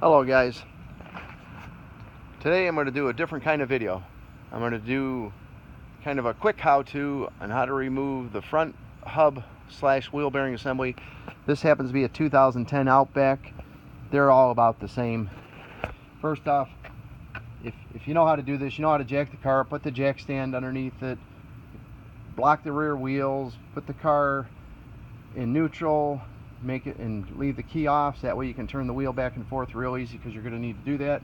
Hello guys, today I'm going to do a different kind of video. I'm going to do kind of a quick how-to on how to remove the front hub slash wheel bearing assembly. This happens to be a 2010 Outback. They're all about the same. First off, if you know how to do this, you know how to jack the car, put the jack stand underneath it, block the rear wheels, put the car in neutral, make it and leave the key off, so that way you can turn the wheel back and forth real easy, because you're going to need to do that.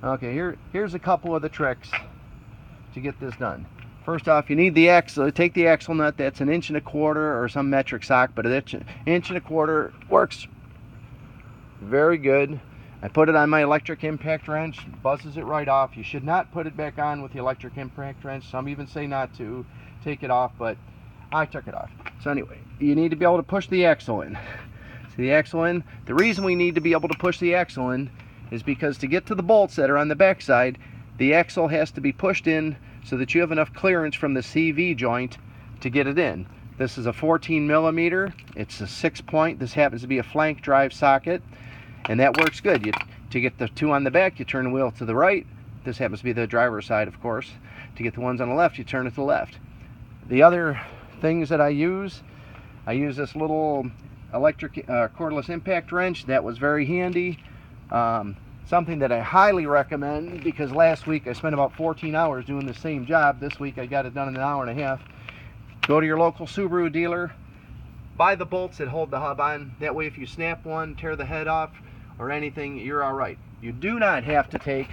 Okay, here's a couple of the tricks to get this done. First off, you need the axle. Take the axle nut. That's 1 1/4" or some metric sock, but an 1 1/4" works very good. I put it on my electric impact wrench, buzzes it right off. You should not put it back on with the electric impact wrench. Some even say not to take it off, but I took it off. So anyway, you need to be able to push the axle in. See the axle in? The reason we need to be able to push the axle in is because to get to the bolts that are on the back side, the axle has to be pushed in so that you have enough clearance from the CV joint to get it in. This is a 14mm. It's a 6-point. This happens to be a flank drive socket, and that works good. To get the two on the back, you turn the wheel to the right. This happens to be the driver's side, of course. To get the ones on the left, you turn it to the left. The other things that I use this little electric cordless impact wrench. That was very handy. Something that I highly recommend, because last week I spent about 14 hours doing the same job. This week I got it done in 1.5 hours. Go to your local Subaru dealer, buy the bolts that hold the hub on. That way if you snap one, tear the head off or anything, you're all right. You do not have to take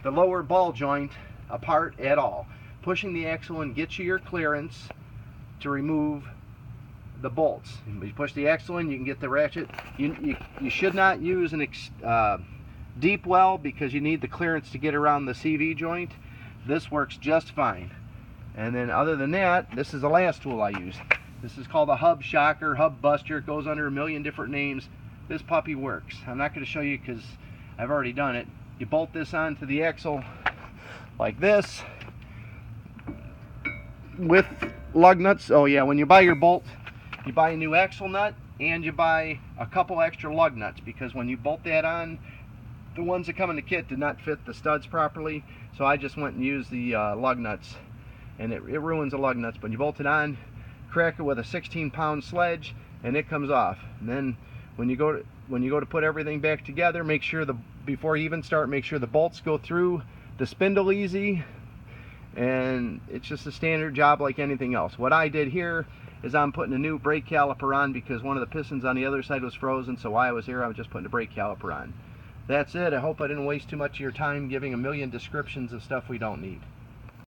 the lower ball joint apart at all. Pushing the axle in gets you your clearance to remove the bolts. You push the axle in, you can get the ratchet. You should not use an deep well, because you need the clearance to get around the CV joint. This works just fine. And then other than that, this is the last tool I use. This is called a hub shocker, hub buster. It goes under a million different names. This puppy works. I'm not going to show you because I've already done it. You bolt this onto the axle like this with lug nuts. Oh yeah, when you buy your bolt, you buy a new axle nut and you buy a couple extra lug nuts, because when you bolt that on, the ones that come in the kit did not fit the studs properly, so I just went and used the lug nuts, and it ruins the lug nuts. But you bolt it on, crack it with a 16-pound sledge, and it comes off. And then when you go to put everything back together, make sure before you even start, make sure the bolts go through the spindle easy, and it's just a standard job like anything else. What I did here is I'm putting a new brake caliper on, because one of the pistons on the other side was frozen, so while I was here I was just putting a brake caliper on. That's it. I hope I didn't waste too much of your time giving a million descriptions of stuff we don't need.